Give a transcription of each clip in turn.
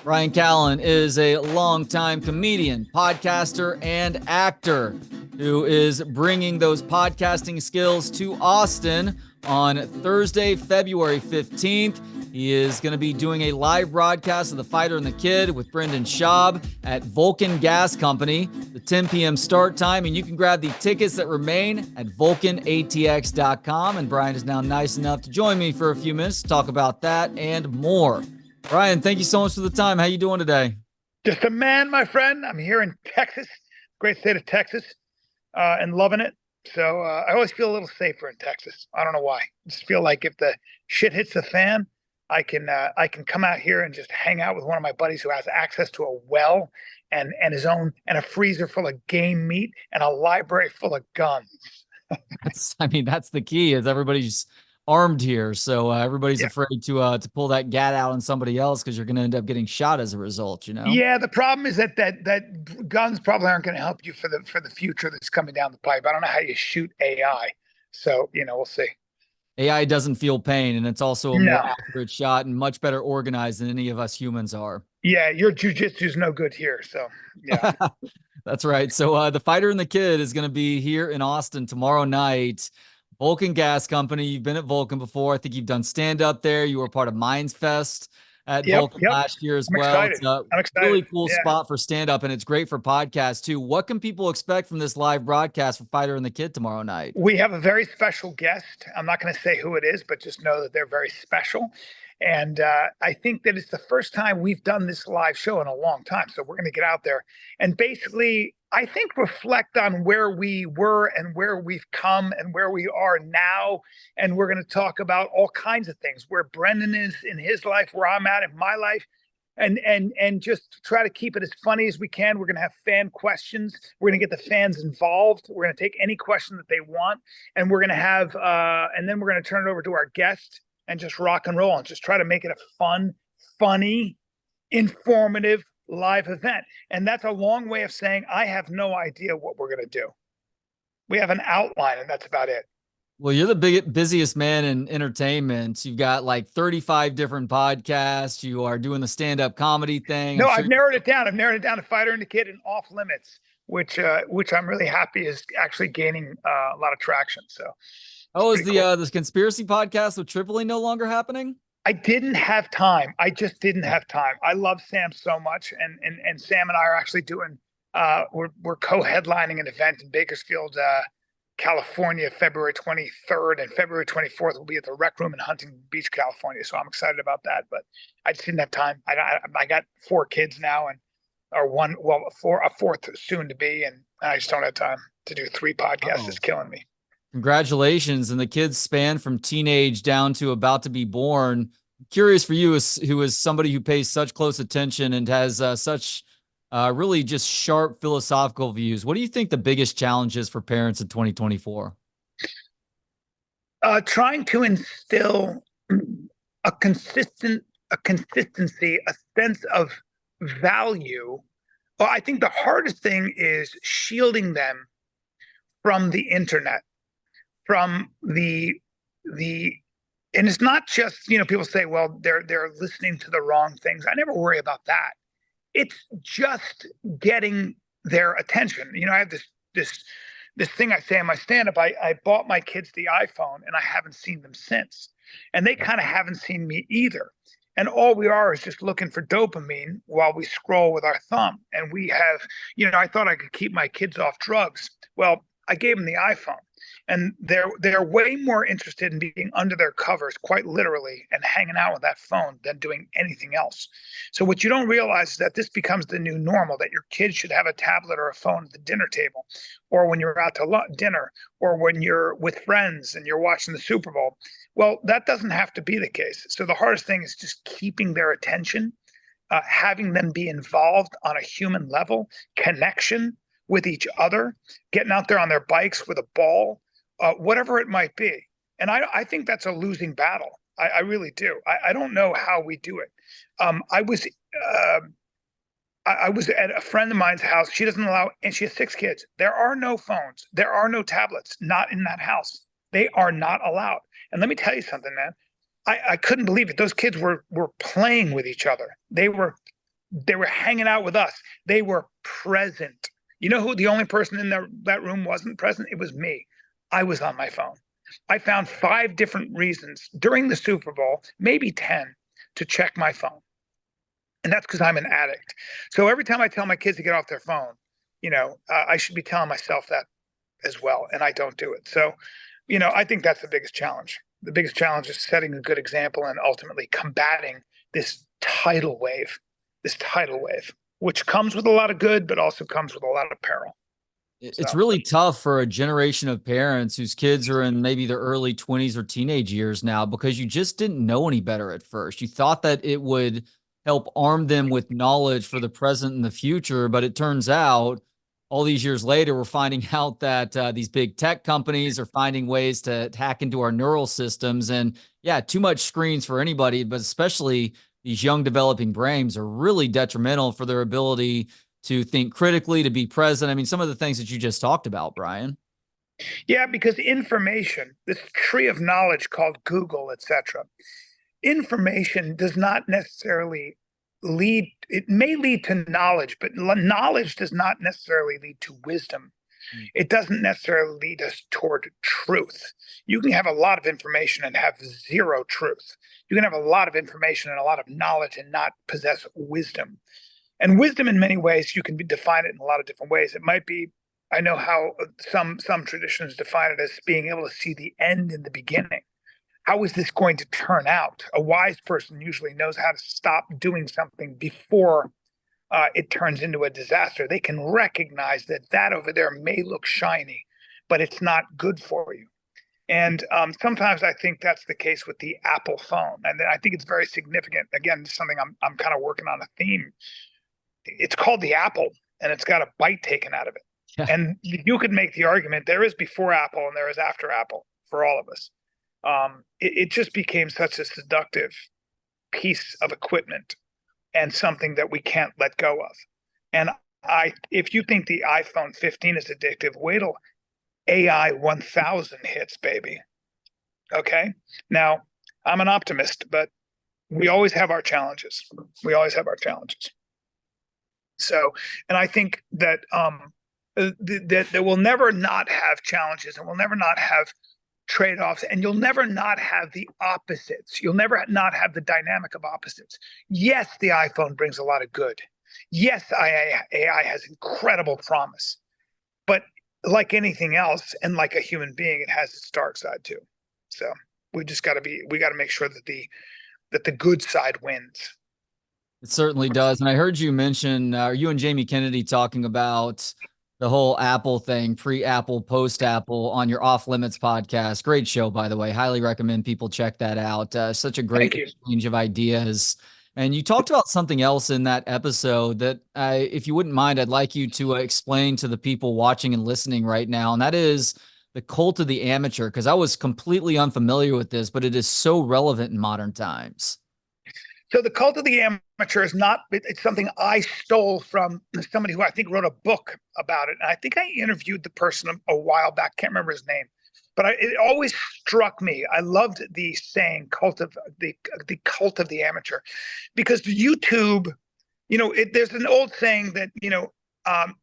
Bryan Callen is a longtime comedian, podcaster, and actor who is bringing those podcasting skills to Austin on Thursday, February 15th. He is going to be doing a live broadcast of The Fighter and the Kid with Brendan Schaub at Vulcan Gas Company, the 10 p.m. start time, and you can grab the tickets that remain at vulcanatx.com. And Bryan is now nice enough to join me for a few minutes to talk about that and more. Bryan, thank you so much for the time. How you doing today? Just a man, my friend. I'm here in Texas, great state of Texas, and loving it. So I always feel a little safer in Texas. I don't know why. I just feel like if the shit hits the fan, I can come out here and just hang out with one of my buddies who has access to a well and his own and a freezer full of game meat and a library full of guns. That's the key. Is everybody's armed here, so everybody's afraid to pull that gat out on somebody else because you're going to end up getting shot as a result. You know. Yeah, the problem is that guns probably aren't going to help you for the future that's coming down the pipe. I don't know how you shoot AI, so we'll see. AI doesn't feel pain, and it's also a more accurate shot and much better organized than any of us humans are. Yeah, your jujitsu is no good here, so yeah. That's right. So The Fighter and the Kid is going to be here in Austin tomorrow night. Vulcan Gas Company. You've been at Vulcan before. I think you've done stand-up there. You were part of Minds Fest at Vulcan last year as well. Excited. I'm excited. Really cool spot for stand-up, and it's great for podcasts too. What can people expect from this live broadcast for Fighter and the Kid tomorrow night? We have a very special guest. I'm not going to say who it is, but just know that they're very special. And I think that it's the first time we've done this live show in a long time. So we're going to get out there and basically, I think, reflect on where we were and where we've come and where we are now. And we're going to talk about all kinds of things, where Brendan is in his life, where I'm at in my life, and just try to keep it as funny as we can. We're going to have fan questions. We're going to get the fans involved. We're going to take any question that they want, and we're going to have, and then we're going to turn it over to our guest and just rock and roll and just try to make it a fun, funny, informative live event. And that's a long way of saying I have no idea what we're going to do. We have an outline, and that's about it. Well, you're the busiest man in entertainment. You've got like 35 different podcasts. You are doing the stand-up comedy thing. No, I've narrowed it down. I've narrowed it down to Fighter and the Kid and Off Limits, which I'm really happy is actually gaining a lot of traction. So. Oh, is this conspiracy podcast with Tripoli no longer happening? I didn't have time. I just didn't have time. I love Sam so much, and Sam and I are actually doing. We're co-headlining an event in Bakersfield, California, February 23rd, and February 24th. We'll be at the Rec Room in Huntington Beach, California. So I'm excited about that. But I just didn't have time. I got 4 kids now, a fourth soon to be, and I just don't have time to do 3 podcasts. It's killing me. Congratulations. And the kids span from teenage down to about to be born. Curious for you, who is somebody who pays such close attention and has such really just sharp philosophical views. What do you think the biggest challenge is for parents in 2024? Trying to instill a consistency, a sense of value. Well, I think the hardest thing is shielding them from the internet. From and it's not just, people say, well, they're listening to the wrong things. I never worry about that. It's just getting their attention. I have this thing I say in my stand-up. I bought my kids the iPhone, and I haven't seen them since. And they kind of haven't seen me either. And all we are is just looking for dopamine while we scroll with our thumb. And we have, I thought I could keep my kids off drugs. Well, I gave them the iPhone. And they're way more interested in being under their covers, quite literally, and hanging out with that phone than doing anything else. So what you don't realize is that this becomes the new normal, that your kids should have a tablet or a phone at the dinner table, or when you're out to dinner, or when you're with friends and you're watching the Super Bowl. Well, that doesn't have to be the case. So the hardest thing is just keeping their attention, having them be involved on a human level, connection with each other, getting out there on their bikes with a ball, whatever it might be. And I think that's a losing battle. I really do. I don't know how we do it. I was at a friend of mine's house. She doesn't allow, and she has 6 kids. There are no phones. There are no tablets, not in that house. They are not allowed. And let me tell you something, man. I couldn't believe it. Those kids were playing with each other. They were hanging out with us. They were present. You know who the only person in that room wasn't present? It was me. I was on my phone. I found 5 different reasons during the Super Bowl, maybe 10, to check my phone. And that's because I'm an addict. So every time I tell my kids to get off their phone, I should be telling myself that as well. And I don't do it. So, I think that's the biggest challenge. The biggest challenge is setting a good example and ultimately combating this tidal wave, which comes with a lot of good, but also comes with a lot of peril. It's really tough for a generation of parents whose kids are in maybe their early 20s or teenage years now, because you just didn't know any better at first. You thought that it would help arm them with knowledge for the present and the future, but it turns out all these years later, we're finding out that these big tech companies are finding ways to hack into our neural systems. And yeah, too much screens for anybody, but especially these young developing brains are really detrimental for their ability to think critically, to be present. I mean, some of the things that you just talked about, Bryan. Yeah, because information, this tree of knowledge called Google, etc., information does not necessarily it may lead to knowledge, but knowledge does not necessarily lead to wisdom. It doesn't necessarily lead us toward truth. You can have a lot of information and have zero truth. You can have a lot of information and a lot of knowledge and not possess wisdom. And wisdom, in many ways, you can define it in a lot of different ways. It might be, I know how some traditions define it as being able to see the end in the beginning. How is this going to turn out? A wise person usually knows how to stop doing something before it turns into a disaster. They can recognize that over there may look shiny, but it's not good for you. And sometimes I think that's the case with the Apple phone. And I think it's very significant. Again, something I'm kind of working on a theme. It's called the Apple, and it's got a bite taken out of it. Yeah. And you could make the argument there is before Apple and there is after Apple for all of us. It just became such a seductive piece of equipment and something that we can't let go of. And if you think the iPhone 15 is addictive, wait till AI 1000 hits, baby. Okay. Now, I'm an optimist, but we always have our challenges. So, and I think that that we'll never not have challenges, and we'll never not have trade-offs, and you'll never not have the opposites. You'll never not have the dynamic of opposites. Yes, the iPhone brings a lot of good. Yes, AI has incredible promise, but like anything else, and like a human being, it has its dark side too. So we got to make sure that the good side wins. It certainly does. And I heard you mention, you and Jamie Kennedy talking about the whole Apple thing, pre-Apple, post-Apple, on your Off Limits podcast. Great show, by the way. Highly recommend people check that out. Such a great exchange of ideas. And you talked about something else in that episode that, if you wouldn't mind, I'd like you to explain to the people watching and listening right now. And that is the cult of the amateur, because I was completely unfamiliar with this, but it is so relevant in modern times. So the cult of the amateur is not, it's something I stole from somebody who I think wrote a book about it. And I think I interviewed the person a while back, can't remember his name, but it always struck me. I loved the saying cult of the cult of the amateur, because YouTube, there's an old saying that,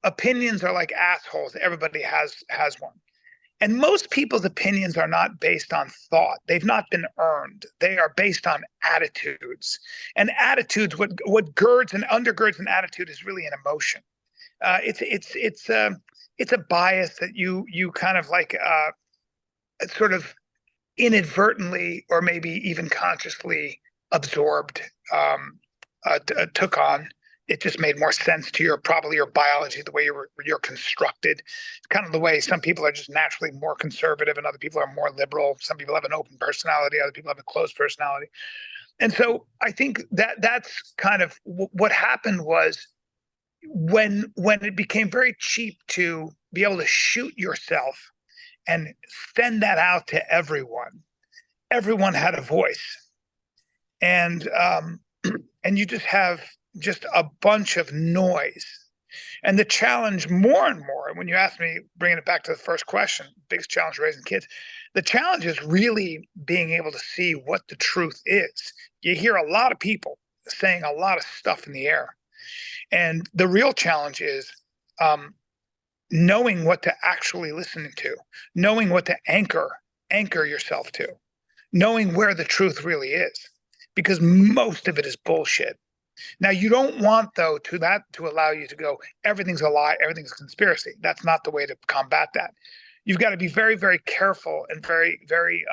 opinions are like assholes. Everybody has one. And most people's opinions are not based on thought. They've not been earned. They are based on attitudes. And attitudes, what girds and undergirds an attitude is really an emotion. It's a bias that you kind of like sort of inadvertently or maybe even consciously absorbed, took on. It just made more sense to probably your biology, the way you're constructed. It's kind of the way some people are just naturally more conservative and other people are more liberal. Some people have an open personality, other people have a closed personality. And so I think that's kind of what happened was when it became very cheap to be able to shoot yourself and send that out to everyone. Everyone had a voice. And you just have just a bunch of noise. And the challenge more and more, when you ask me, bringing it back to the first question, biggest challenge raising kids, the challenge is really being able to see what the truth is. You hear a lot of people saying a lot of stuff in the air. And the real challenge is knowing what to actually listen to, knowing what to anchor yourself to, knowing where the truth really is, because most of it is bullshit. Now, you don't want, though, to allow you to go, everything's a lie, everything's a conspiracy. That's not the way to combat that. You've got to be very, very careful and very, very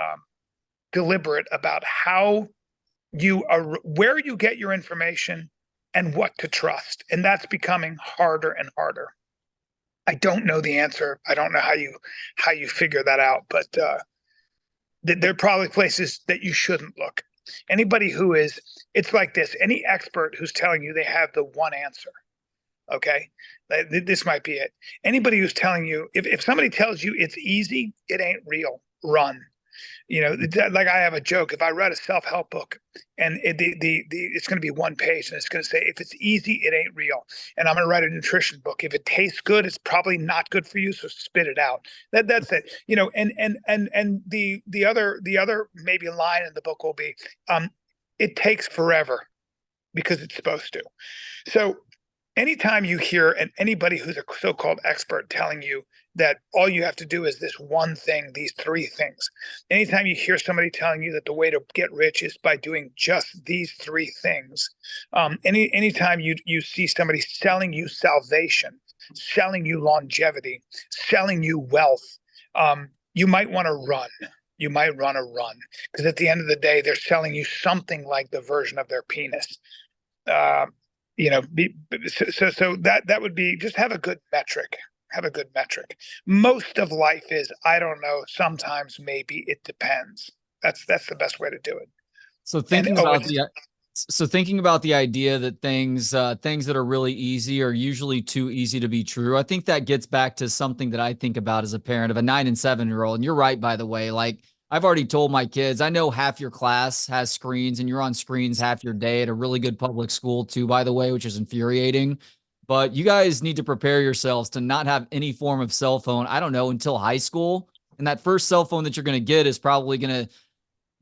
deliberate about how you are, where you get your information and what to trust. And that's becoming harder and harder. I don't know the answer. I don't know how you figure that out, but there are probably places that you shouldn't look. Anybody who is, it's like this, any expert who's telling you they have the one answer, okay, this might be it. Anybody who's telling you, if somebody tells you it's easy, it ain't real, run. Like I have a joke. If I read a self-help book and it's going to be one page and it's going to say, if it's easy, it ain't real. And I'm going to write a nutrition book. If it tastes good, it's probably not good for you. So spit it out. That's it. And the other maybe line in the book will be, it takes forever because it's supposed to. So anytime you hear anybody who's a so-called expert telling you that all you have to do is this one thing, these three things. Anytime you hear somebody telling you that the way to get rich is by doing just these three things, anytime you see somebody selling you salvation, selling you longevity, selling you wealth, you might want to run. You might want to run because at the end of the day, they're selling you something like the version of their penis. So that would be, just have a good metric. Have a good metric. Most of life is, I don't know, sometimes, maybe, it depends. That's the best way to do it. So thinking about the idea that things that are really easy are usually too easy to be true. I think that gets back to something that I think about as a parent of a 9 and 7-year-old. And you're right, by the way, like I've already told my kids, I know half your class has screens and you're on screens half your day at a really good public school too, by the way, which is infuriating. But you guys need to prepare yourselves to not have any form of cell phone, I don't know, until high school. And that first cell phone that you're going to get is probably going to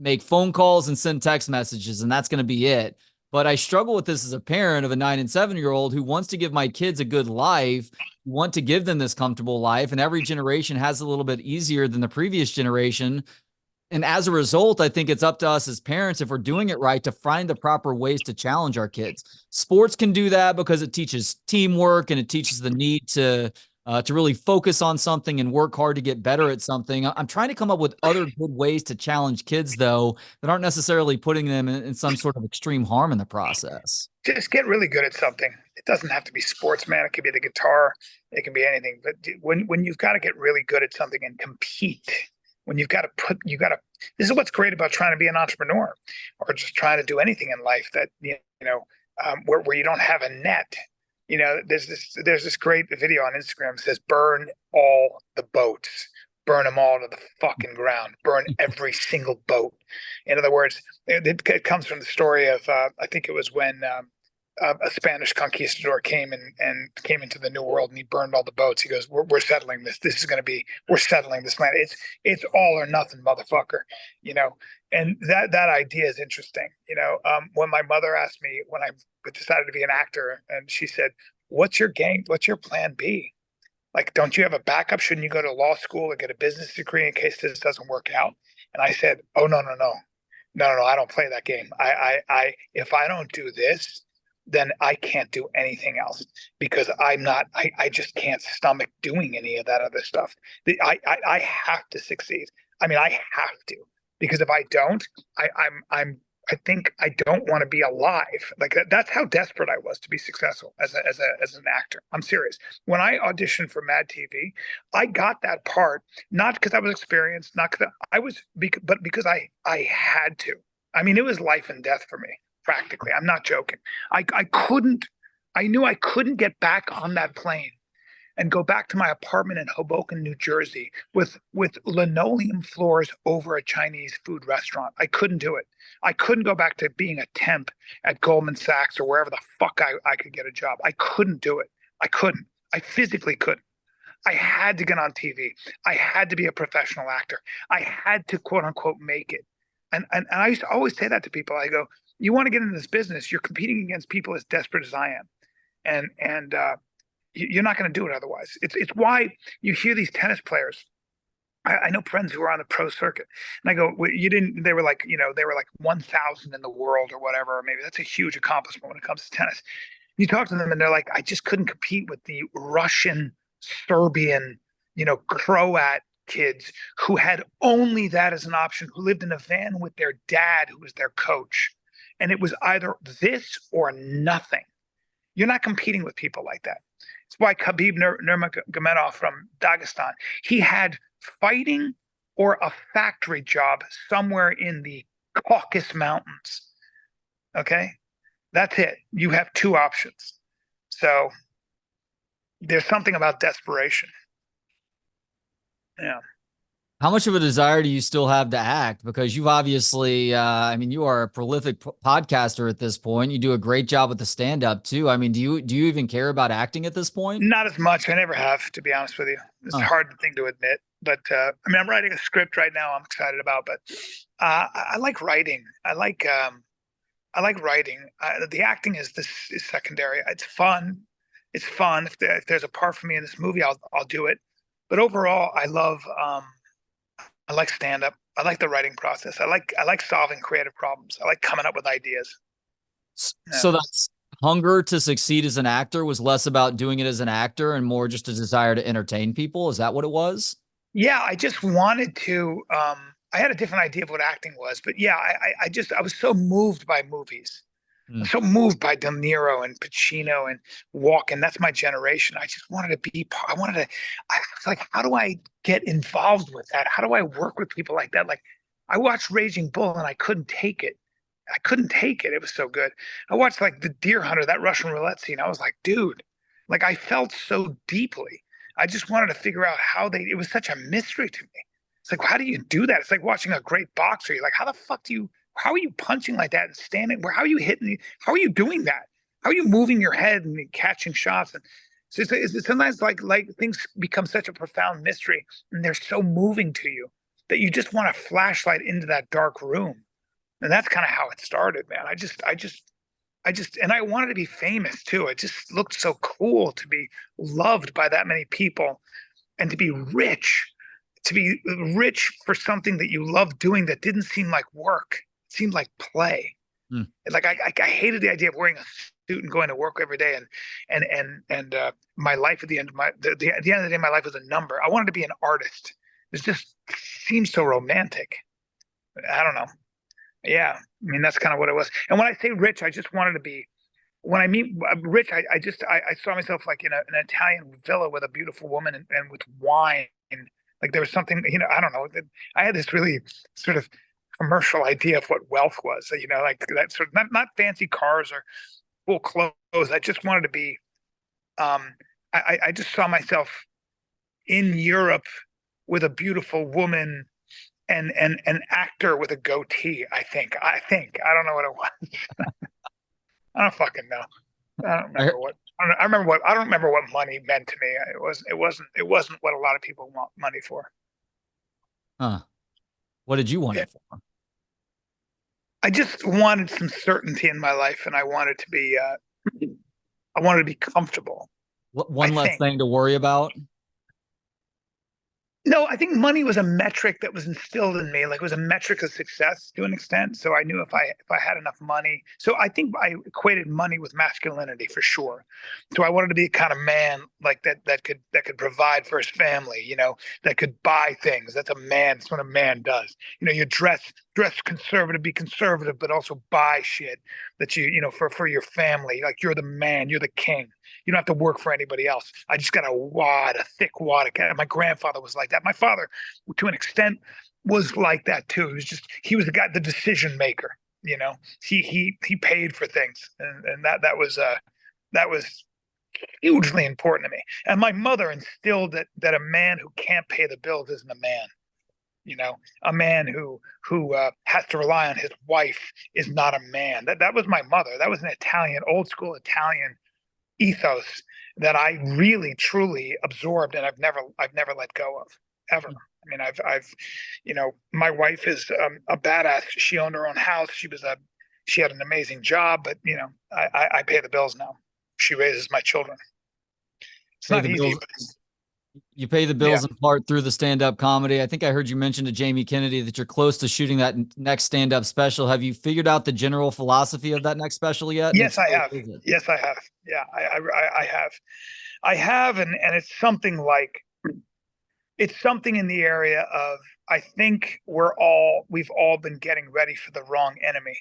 make phone calls and send text messages, and that's going to be it. But I struggle with this as a parent of a 9 and 7-year-old who wants to give my kids a good life, want to give them this comfortable life. And every generation has a little bit easier than the previous generation. And as a result, I think it's up to us as parents, if we're doing it right, to find the proper ways to challenge our kids. Sports can do that because it teaches teamwork and it teaches the need to really focus on something and work hard to get better at something. I'm trying to come up with other good ways to challenge kids, though, that aren't necessarily putting them in some sort of extreme harm in the process. Just get really good at something. It doesn't have to be sports, man. It could be the guitar. It can be anything. But when you've got to get really good at something and compete, when this is what's great about trying to be an entrepreneur or just trying to do anything in life that, where you don't have a net. There's this great video on Instagram that says, burn all the boats, burn them all to the fucking ground, burn every single boat. In other words, it comes from the story of, I think it was when a Spanish conquistador came into the New World and he burned all the boats. He goes, we're settling this. We're settling this land. It's all or nothing, motherfucker. And that idea is interesting. When my mother asked me when I decided to be an actor, and she said, what's your game? What's your plan B? Like, don't you have a backup? Shouldn't you go to law school or get a business degree in case this doesn't work out? And I said, oh, no, I don't play that game. If I don't do this, then I can't do anything else because I just can't stomach doing any of that other stuff. I have to succeed. I mean, I have to, because if I don't, I think I don't want to be alive. Like that's how desperate I was to be successful as an actor. I'm serious. When I auditioned for Mad TV, I got that part, not because I was experienced, not because but because I had to. I mean, it was life and death for me. Practically. I'm not joking. I knew I couldn't get back on that plane and go back to my apartment in Hoboken, New Jersey with linoleum floors over a Chinese food restaurant. I couldn't do it. I couldn't go back to being a temp at Goldman Sachs or wherever the fuck I could get a job. I couldn't do it. I couldn't. I physically couldn't. I had to get on TV. I had to be a professional actor. I had to quote unquote make it. And I used to always say that to people. I go, you want to get into this business, you're competing against people as desperate as I am. And you're not going to do it otherwise. It's why you hear these tennis players. I know friends who are on the pro circuit, and I go, well, you didn't. They were like, they were like 1,000 in the world or whatever. Or maybe that's a huge accomplishment when it comes to tennis. You talk to them, and they're like, I just couldn't compete with the Russian, Serbian, Croat kids who had only that as an option, who lived in a van with their dad, who was their coach, and it was either this or nothing. You're not competing with people like that. It's why Khabib Nurmagomedov from Dagestan, he had fighting or a factory job somewhere in the Caucasus Mountains. Okay, that's it. You have two options. So there's something about desperation. Yeah. How much of a desire do you still have to act? Because you've obviously, you are a prolific podcaster at this point. You do a great job with the stand-up too. I mean, do you even care about acting at this point? Not as much. I never have, to be honest with you. It's a hard thing to admit. But I'm writing a script right now I'm excited about. But I like writing. I like writing. The acting is secondary. It's fun. It's fun. If there's a part for me in this movie, I'll do it. But overall, I like stand up. I like the writing process. I like solving creative problems. I like coming up with ideas. So that's hunger to succeed as an actor was less about doing it as an actor and more just a desire to entertain people. Is that what it was? Yeah, I just wanted to. I had a different idea of what acting was, but yeah, I was so moved by movies. I'm so moved by De Niro and Pacino and Walken. That's my generation. I just wanted to be. I was like, how do I get involved with that? How do I work with people like that? Like, I watched Raging Bull and I couldn't take it. I couldn't take it. It was so good. I watched like The Deer Hunter, that Russian roulette scene. I was like, dude, like I felt so deeply. I just wanted to figure out it was such a mystery to me. It's like, how do you do that? It's like watching a great boxer. You're like, how are you punching like that and standing? How are you hitting? How are you doing that? How are you moving your head and catching shots? And so it's sometimes like things become such a profound mystery and they're so moving to you that you just want a flashlight into that dark room. And that's kind of how it started, man. And I wanted to be famous too. It just looked so cool to be loved by that many people and to be rich for something that you love doing that didn't seem like work. It seemed like play. Like I hated the idea of wearing a suit and going to work every day and my life at the end of the end of the day, my life was a number. I wanted to be an artist. It just seems so romantic. I don't know. Yeah, that's kind of what it was. And when I say rich, I just wanted to be. When I mean rich, I saw myself like in an Italian villa with a beautiful woman and with wine. Like there was something, I don't know. I had this really sort of commercial idea of what wealth was. Like that sort of not fancy cars or full clothes. I just wanted to be. I just saw myself in Europe with a beautiful woman and an actor with a goatee. I think. I don't know what it was. I don't fucking know. I don't remember what. I don't remember what money meant to me. It wasn't what a lot of people want money for. Huh. What did you want it for? I just wanted some certainty in my life, and I wanted to be comfortable. One less thing to worry about. No, I think money was a metric that was instilled in me. Like it was a metric of success to an extent. So I knew if I had enough money. So I think I equated money with masculinity for sure. So I wanted to be a kind of man like that could provide for his family, that could buy things. That's a man. That's what a man does. You dress conservative, be conservative, but also buy shit that for your family. Like you're the man, you're the king. You don't have to work for anybody else. I just got a thick wad of cash. My grandfather was like that. My father, to an extent, was like that too. He was the guy, the decision maker. He paid for things, and that was hugely important to me. And my mother instilled that a man who can't pay the bills isn't a man. A man who has to rely on his wife is not a man. That was my mother. That was an Italian, old school Italian ethos that I really truly absorbed, and I've never let go of ever. I mean, my wife is a badass. She owned her own house. She had an amazing job, but I pay the bills now. She raises my children. It's Pay not the easy, bills. but You pay the yeah. bills in part through the stand-up comedy. I think I heard you mention to Jamie Kennedy that you're close to shooting that next stand-up special. Have you figured out the general philosophy of that next special yet? And if Yes, so, I what have. is it? Yes, I have. Yeah, I have. I have, and it's something like it's something in the area of I think we've all been getting ready for the wrong enemy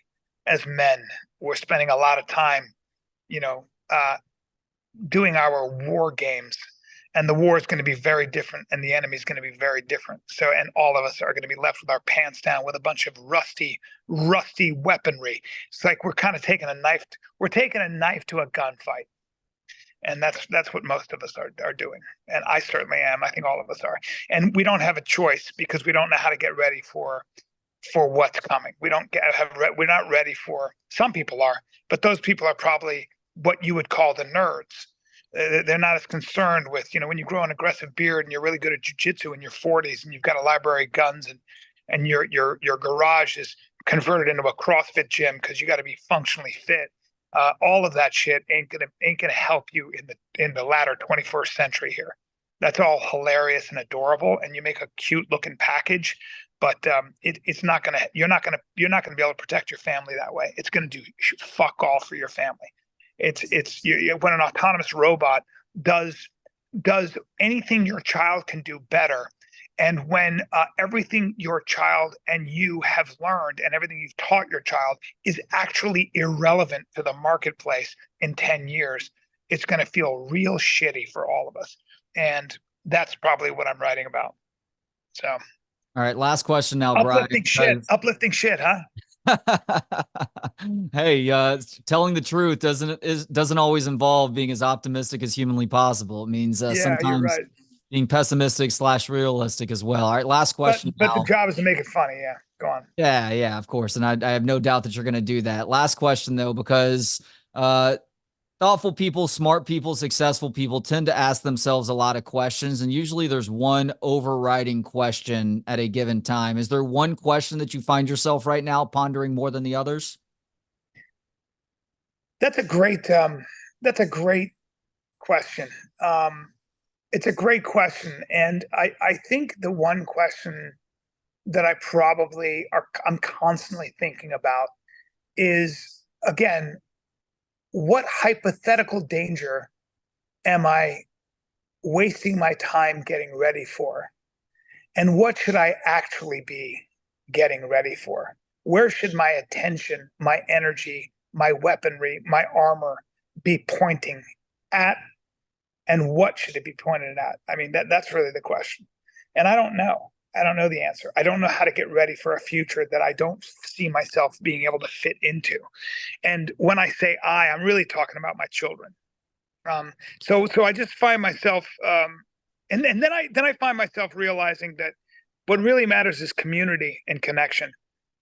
as men. We're spending a lot of time, you know, uh, doing our war games, and the war is going to be very different, and the enemy is going to be very different. So, and all of us are going to be left with our pants down with a bunch of rusty weaponry. It's like we're kind of taking a knife. We're taking a knife to a gunfight, and that's what most of us are doing, and I certainly am. I think all of us are, and we don't have a choice because we don't know how to get ready for what's coming. We don't we're not ready for. Some people are, but those people are probably what you would call the nerds. They're not as concerned with when you grow an aggressive beard and you're really good at jujitsu in your 40s and you've got a library of guns and your garage is converted into a CrossFit gym because you got to be functionally fit. All of that shit ain't gonna help you in the latter 21st century here. That's all hilarious and adorable, and you make a cute looking package, but it's not gonna. You're not gonna be able to protect your family that way. It's gonna do fuck all for your family. When an autonomous robot does anything your child can do better, and when everything your child and you have learned and everything you've taught your child is actually irrelevant to the marketplace in 10 years, it's going to feel real shitty for all of us. And that's probably what I'm writing about. So, All right, last question now, Bryan. uplifting shit, huh? Hey, telling the truth doesn't always involve being as optimistic as humanly possible. It means Yeah, you're sometimes right. being pessimistic / realistic as well. All right, last question But the now. job is to make it funny. Yeah, go on. Yeah, of course, and I have no doubt that you're going to do that. Last question though, because thoughtful people, smart people, successful people tend to ask themselves a lot of questions, and usually there's one overriding question at a given time. Is there one question that you find yourself right now pondering more than the others? That's a great question. It's a great question, and I think the one question that I'm constantly thinking about is, again, what hypothetical danger am I wasting my time getting ready for? And what should I actually be getting ready for? Where should my attention, my energy, my weaponry, my armor be pointing at? And what should it be pointed at? I mean, that's really the question. And I don't know. I don't know the answer. I don't know how to get ready for a future that I don't see myself being able to fit into. And when I say I'm really talking about my children. So I just find myself, and then I find myself realizing that what really matters is community and connection.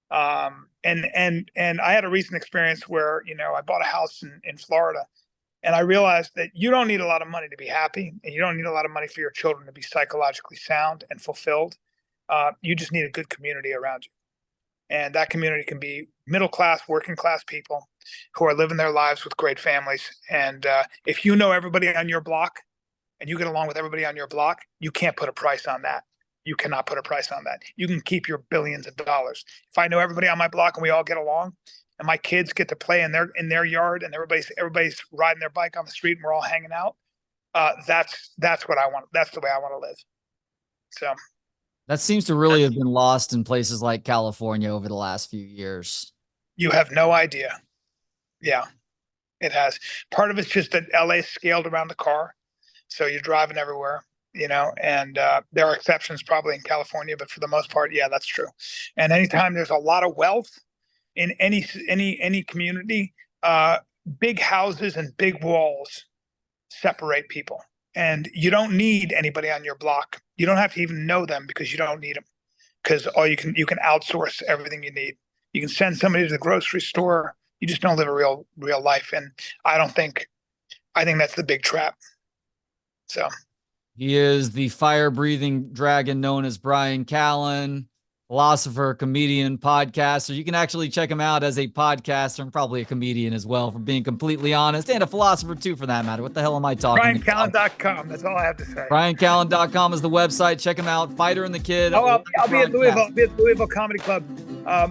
And I had a recent experience where I bought a house in Florida, and I realized that you don't need a lot of money to be happy, and you don't need a lot of money for your children to be psychologically sound and fulfilled. You just need a good community around you. And that community can be middle class, working class people who are living their lives with great families. And if you know everybody on your block and you get along with everybody on your block, you can't put a price on that. You cannot put a price on that. You can keep your billions of dollars. If I know everybody on my block and we all get along, and my kids get to play in their yard, and everybody's riding their bike on the street, and we're all hanging out, that's what I want. That's the way I want to live. So That seems to really have been lost in places like California over the last few years. you have no idea. Yeah, it has. Part of it's just that LA scaled around the car, so you're driving everywhere, and there are exceptions probably in California, but for the most part, yeah, that's true. And anytime there's a lot of wealth in any community, big houses and big walls separate people. And you don't need anybody on your block. You don't have to even know them because you don't need them. Because you can outsource everything you need. You can send somebody to the grocery store. You just don't live a real life. And I don't think I think that's the big trap. So he is the fire-breathing dragon known as Bryan Callen, philosopher, comedian, podcaster. You can actually check him out as a podcaster and probably a comedian as well, for being completely honest, and a philosopher too, for that matter. What the hell am I talking about? BryanCallen.com. That's all I have to say. BryanCallen.com is the website. Check him out. Fighter and the Kid. I'll be at Louisville. I'll be at Louisville Comedy Club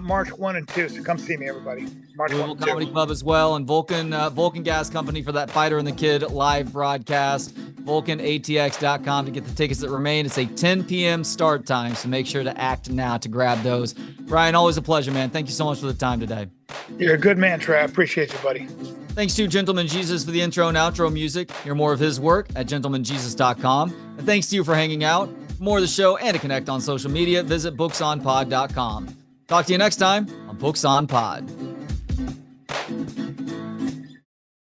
March 1 and 2. So come see me, everybody. March 1 and 2. Comedy Club as well, and Vulcan Gas Company for that Fighter and the Kid live broadcast. VulcanATX.com to get the tickets that remain. It's a 10 p.m. start time, so make sure to act now to grab those. Bryan, always a pleasure, man. Thank you so much for the time today. You're a good man, Trey. I appreciate you, buddy. Thanks to Gentleman Jesus for the intro and outro music. Hear more of his work at gentlemanjesus.com. And thanks to you for hanging out. For more of the show and to connect on social media, visit booksonpod.com. Talk to you next time on Books on Pod.